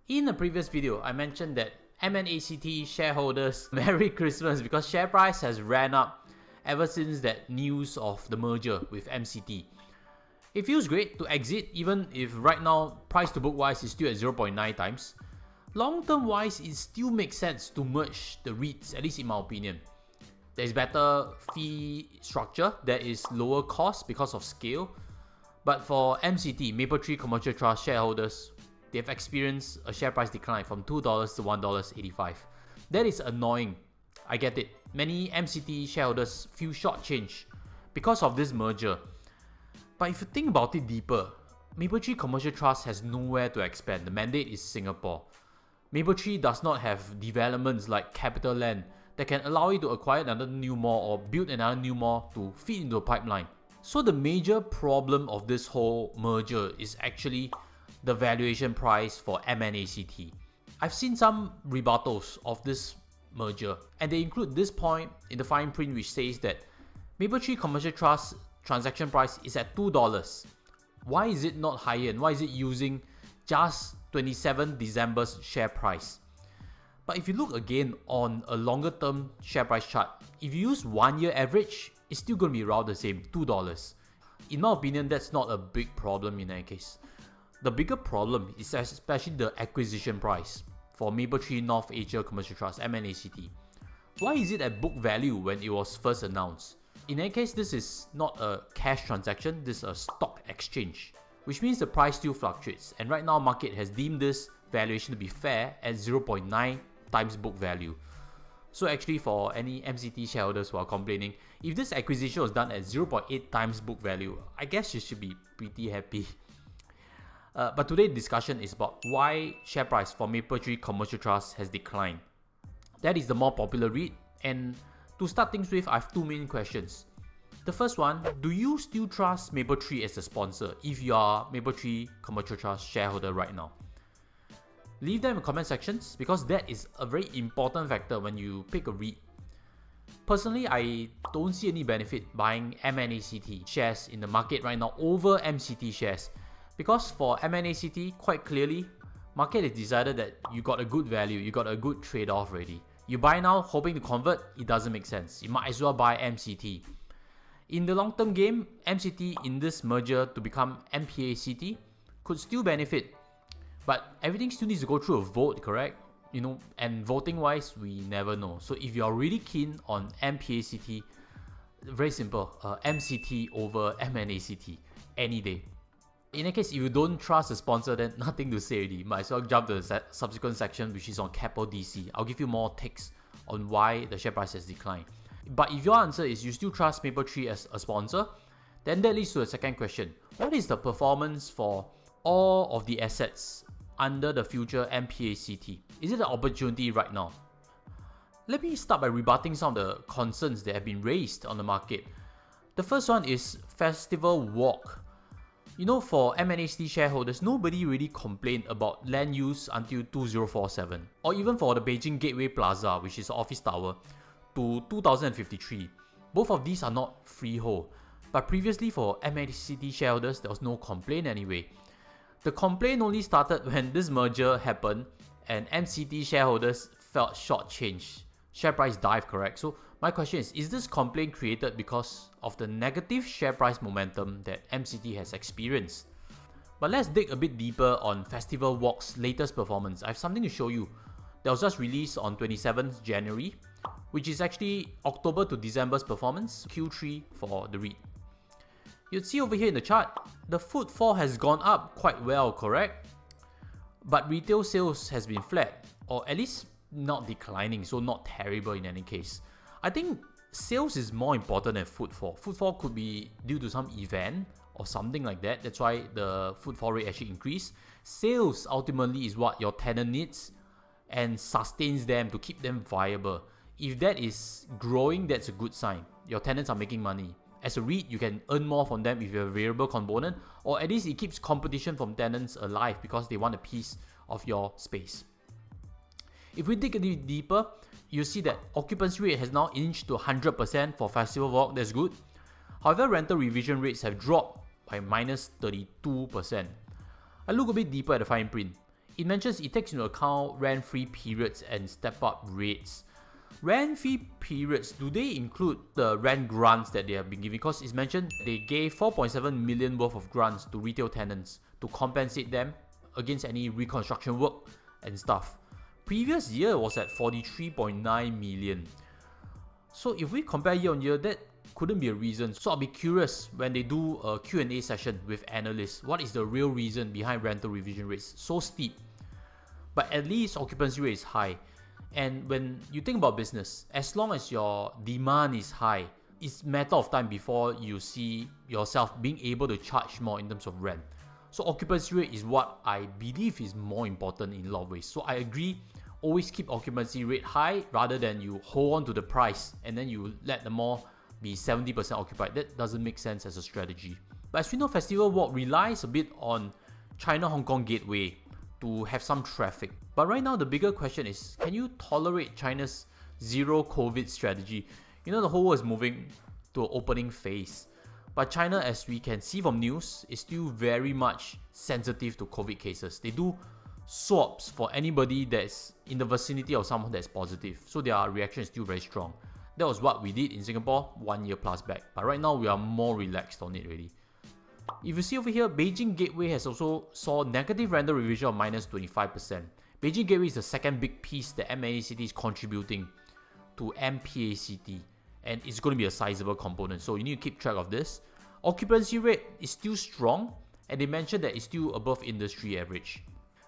In the previous video, I mentioned that MNACT shareholders, Merry Christmas, because share price has ran up ever since that news of the merger with MCT. It feels great to exit even if right now price to book wise is still at 0.9 times. Long term wise, it still makes sense to merge the REITs, at least in my opinion. There is better fee structure, there is lower cost because of scale. But for MCT, Mapletree Commercial Trust shareholders, they have experienced a share price decline from $2 to $1.85. That is annoying. I get it. Many MCT shareholders feel shortchanged because of this merger. But if you think about it deeper, Mapletree Commercial Trust has nowhere to expand. The mandate is Singapore. Mapletree does not have developments like Capital Land that can allow it to acquire another new mall or build another new mall to feed into a pipeline. So the major problem of this whole merger is actually the valuation price for MNACT. I've seen some rebuttals of this merger, and they include this point in the fine print which says that Mapletree Commercial Trust transaction price is at $2. Why is it not higher, and why is it using just 27 December's share price? But if you look again on a longer term share price chart, if you use 1 year average, it's still going to be around the same, $2. In my opinion, that's not a big problem in any case. The bigger problem is especially the acquisition price for Mapletree North Asia Commercial Trust, MNACT. Why is it at book value when it was first announced? In any case, this is not a cash transaction, this is a stock exchange, which means the price still fluctuates, and right now market has deemed this valuation to be fair at 0.9 times book value. So actually, for any MCT shareholders who are complaining, if this acquisition was done at 0.8 times book value, I guess you should be pretty happy. But today's discussion is about why share price for Mapletree Commercial Trust has declined. That is the more popular REIT, and to start things with, I have two main questions. The first one, do you still trust Mapletree as a sponsor if you are Mapletree Commercial Trust shareholder right now? Leave them in the comment sections because that is a very important factor when you pick a REIT. Personally, I don't see any benefit buying MNACT shares in the market right now over MCT shares. Because for MNACT, quite clearly, market has decided that you got a good value, you got a good trade-off already. You buy now, hoping to convert, it doesn't make sense. You might as well buy MCT. In the long-term game, MCT in this merger to become MPACT could still benefit. But everything still needs to go through a vote, correct? And voting-wise, we never know. So if you're really keen on MPACT, very simple, MCT over MNACT, any day. In any case, if you don't trust the sponsor, then nothing to say already. Might as well jump to the subsequent section, which is on Keppel DC. I'll give you more takes on why the share price has declined. But if your answer is you still trust Mapletree as a sponsor, then that leads to a second question. What is the performance for all of the assets under the future MPACT? Is it an opportunity right now? Let me start by rebutting some of the concerns that have been raised on the market. The first one is Festival Walk. For MNACT shareholders, nobody really complained about land use until 2047, or even for the Beijing Gateway Plaza, which is an office tower, to 2053. Both of these are not freehold, but previously for MNACT shareholders, there was no complaint anyway. The complaint only started when this merger happened and MCT shareholders felt shortchanged. Share price dive, correct? So my question is this complaint created because of the negative share price momentum that MCT has experienced? But let's dig a bit deeper on Festival Walk's latest performance. I have something to show you that was just released on 27th January, which is actually October to December's performance, Q3 for the REIT. You'd see over here in the chart, the footfall has gone up quite well, correct? But retail sales has been flat, or at least not declining, so not terrible in any case. I think sales is more important than footfall. Footfall could be due to some event or something like that. That's why the footfall rate actually increased. Sales ultimately is what your tenant needs and sustains them to keep them viable. If that is growing, that's a good sign. Your tenants are making money. As a REIT, you can earn more from them if you have a variable component, or at least it keeps competition from tenants alive because they want a piece of your space. If we dig a little deeper, you see that occupancy rate has now inched to 100% for Festival Walk. That's good. However, rental revision rates have dropped by minus 32%. I look a bit deeper at the fine print. it mentions it takes into account rent-free periods and step-up rates. Rent-free periods, do they include the rent grants that they have been giving? Because it's mentioned they gave 4.7 million worth of grants to retail tenants to compensate them against any reconstruction work and stuff. Previous year was at 43.9 million. So if we compare year on year, that couldn't be a reason. So I'll be curious when they do a Q&A session with analysts, what is the real reason behind rental revision rates so steep? But at least occupancy rate is high. And when you think about business, as long as your demand is high, it's a matter of time before you see yourself being able to charge more in terms of rent. So occupancy rate is what I believe is more important in a lot of ways. So I agree, always keep occupancy rate high rather than you hold on to the price and then you let the mall be 70% occupied. That doesn't make sense as a strategy. But as we know, Festival Walk relies a bit on China-Hong Kong gateway to have some traffic. But right now, the bigger question is, can you tolerate China's zero COVID strategy? You know, the whole world is moving to an opening phase. But China, as we can see from news, is still very much sensitive to COVID cases. They do swabs for anybody that's in the vicinity of someone that's positive. So their reaction is still very strong. That was what we did in Singapore 1 year plus back. But right now, we are more relaxed on it already. If you see over here, Beijing Gateway has also saw negative rental revision of minus 25%. Beijing Gateway is the second big piece that MNACT is contributing to MPACT, and it's going to be a sizable component, so you need to keep track of this. Occupancy rate is still strong, and they mentioned that it's still above industry average.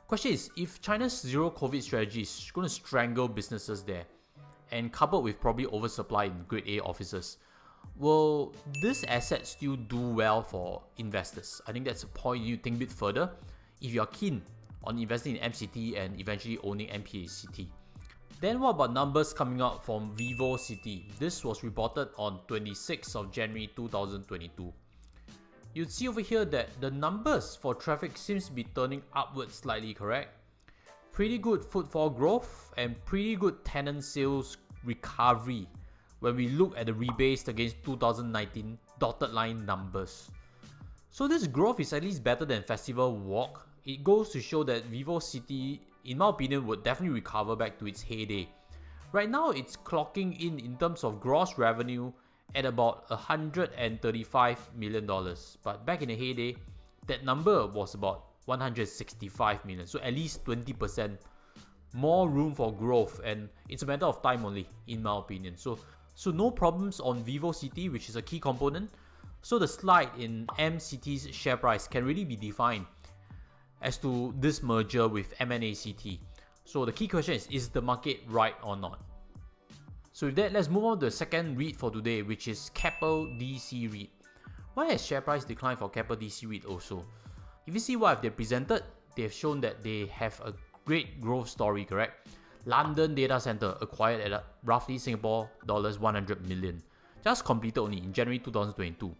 Question is, if China's zero COVID strategy is going to strangle businesses there, and coupled with probably oversupply in grade A offices, will this asset still do well for investors? I think that's a point you need to think a bit further if you're keen on investing in MCT and eventually owning MPACT. Then what about numbers coming out from Vivocity? This was reported on 26th of January 2022. You'd see over here that the numbers for traffic seems to be turning upwards slightly, correct? Pretty good footfall growth and pretty good tenant sales recovery when we look at the rebased against 2019 dotted line numbers. So this growth is at least better than Festival Walk. It goes to show that Vivocity, in my opinion, would definitely recover back to its heyday. Right now, it's clocking in terms of gross revenue at about $135 million. But back in the heyday, that number was about 165 million. So at least 20% more room for growth, and it's a matter of time only, in my opinion. So no problems on Vivocity, which is a key component. So the slide in MCT's share price can really be defined as to this merger with MNACT. So the key question is the market right or not? So with that, let's move on to the second REIT for today, which is Keppel DC REIT. Why has share price declined for Keppel DC REIT also? If you see what they presented, they have shown that they have a great growth story, correct? London data center acquired at roughly Singapore dollars 100 million. Just completed only in January 2022.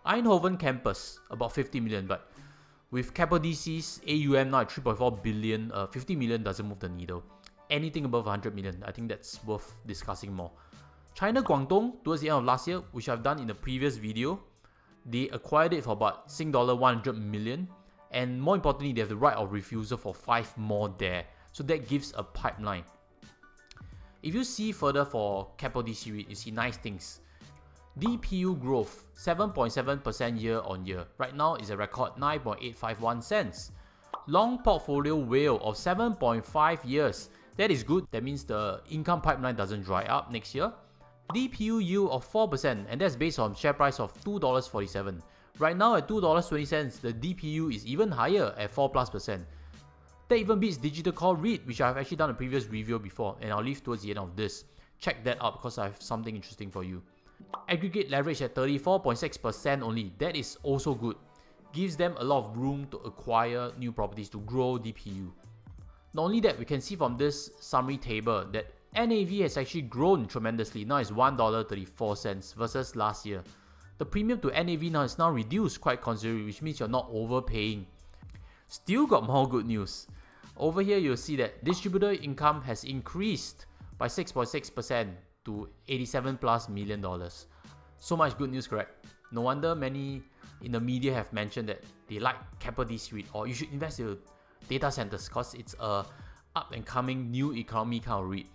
Eindhoven campus, about 50 million, but with Keppel DC's AUM now at 3.4 billion, 50 million doesn't move the needle. Anything above 100 million, I think that's worth discussing more. China Guangdong, towards the end of last year, which I've done in a previous video, they acquired it for about Sing dollar 100 million. And more importantly, they have the right of refusal for 5 more there. So that gives a pipeline. If you see further for Keppel DC REIT, you see nice things. DPU growth, 7.7% year on year. Right now is a record 9.851 cents. Long portfolio WALE of 7.5 years. That is good. That means the income pipeline doesn't dry up next year. DPU yield of 4%, and that's based on share price of $2.47. Right now at $2.20, the DPU is even higher at 4+%. That even beats Digital Core REIT, which I've actually done a previous review before, and I'll leave towards the end of this. Check that out because I have something interesting for you. Aggregate leverage at 34.6% only. That is also good. Gives them a lot of room to acquire new properties to grow DPU. Not only that, we can see from this summary table that NAV has actually grown tremendously. Now it's $1.34 versus last year. The premium to NAV now is reduced quite considerably, which means you're not overpaying. Still got more good news. Over here, you'll see that distributor income has increased by 6.6% to $87+ million. So much good news, correct? No wonder many in the media have mentioned that they like Keppel DC REIT or you should invest in data centers because it's a up and coming new economy kind of REIT.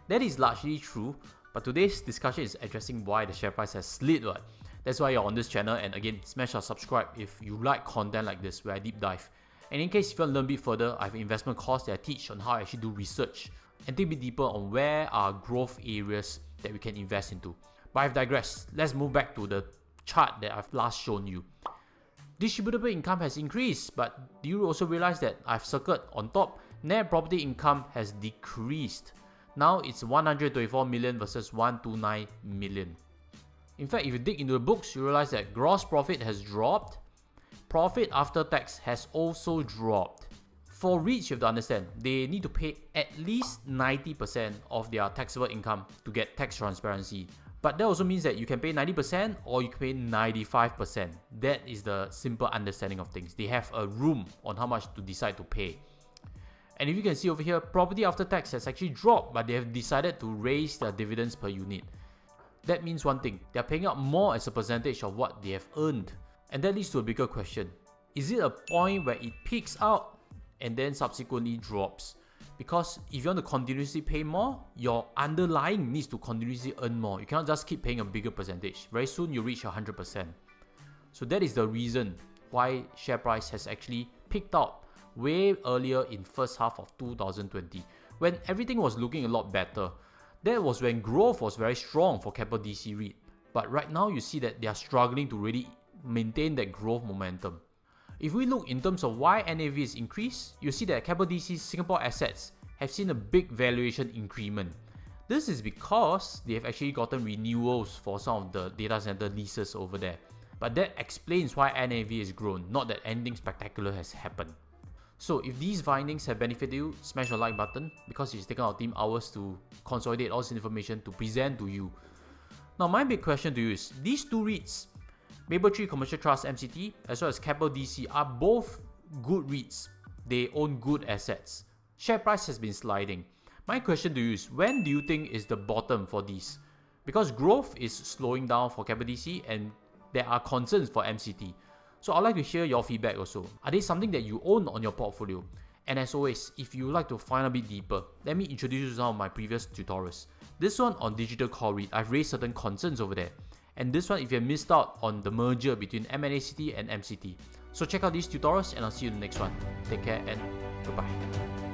That is largely true, but today's discussion is addressing why the share price has slid. Right? That's why you're on this channel, and again, smash or subscribe if you like content like this where I deep dive. And in case if you want to learn a bit further, I have an investment course that I teach on how I actually do research and dig a bit deeper on where are growth areas that we can invest into. But I've digressed. Let's move back to the chart that I've last shown you. Distributable income has increased, but do you also realize that I've circled on top, net property income has decreased. Now it's 124 million versus 129 million. In fact, if you dig into the books, you realize that gross profit has dropped. Profit after tax has also dropped. For REITs, you have to understand, they need to pay at least 90% of their taxable income to get tax transparency. But that also means that you can pay 90% or you can pay 95%. That is the simple understanding of things. They have a room on how much to decide to pay. And if you can see over here, property after tax has actually dropped, but they have decided to raise their dividends per unit. That means one thing, they're paying out more as a percentage of what they have earned. And that leads to a bigger question. Is it a point where it peaks out and then subsequently drops? Because if you want to continuously pay more, your underlying needs to continuously earn more. You cannot just keep paying a bigger percentage. Very soon you reach 100%. So that is the reason why share price has actually peaked out way earlier in first half of 2020 when everything was looking a lot better. That was when growth was very strong for Keppel DC REIT. But right now you see that they are struggling to really maintain that growth momentum. If we look in terms of why NAV is increased, you see that Keppel DC's Singapore assets have seen a big valuation increment. This is because they have actually gotten renewals for some of the data center leases over there. But that explains why NAV has grown, not that anything spectacular has happened. So if these findings have benefited you, smash the like button because it's taken our team hours to consolidate all this information to present to you. Now my big question to you is, these two REITs, Mapletree Commercial Trust MCT as well as Keppel DC, are both good REITs. They own good assets. Share price has been sliding. My question to you is, when do you think is the bottom for these? Because growth is slowing down for Keppel DC and there are concerns for MCT. So I'd like to hear your feedback also. Are they something that you own on your portfolio? And as always, if you would like to find a bit deeper, let me introduce you to some of my previous tutorials. This one on digital core REIT, I've raised certain concerns over there. And this one if you have missed out on the merger between MNACT and MCT. So check out these tutorials and I'll see you in the next one. Take care and goodbye.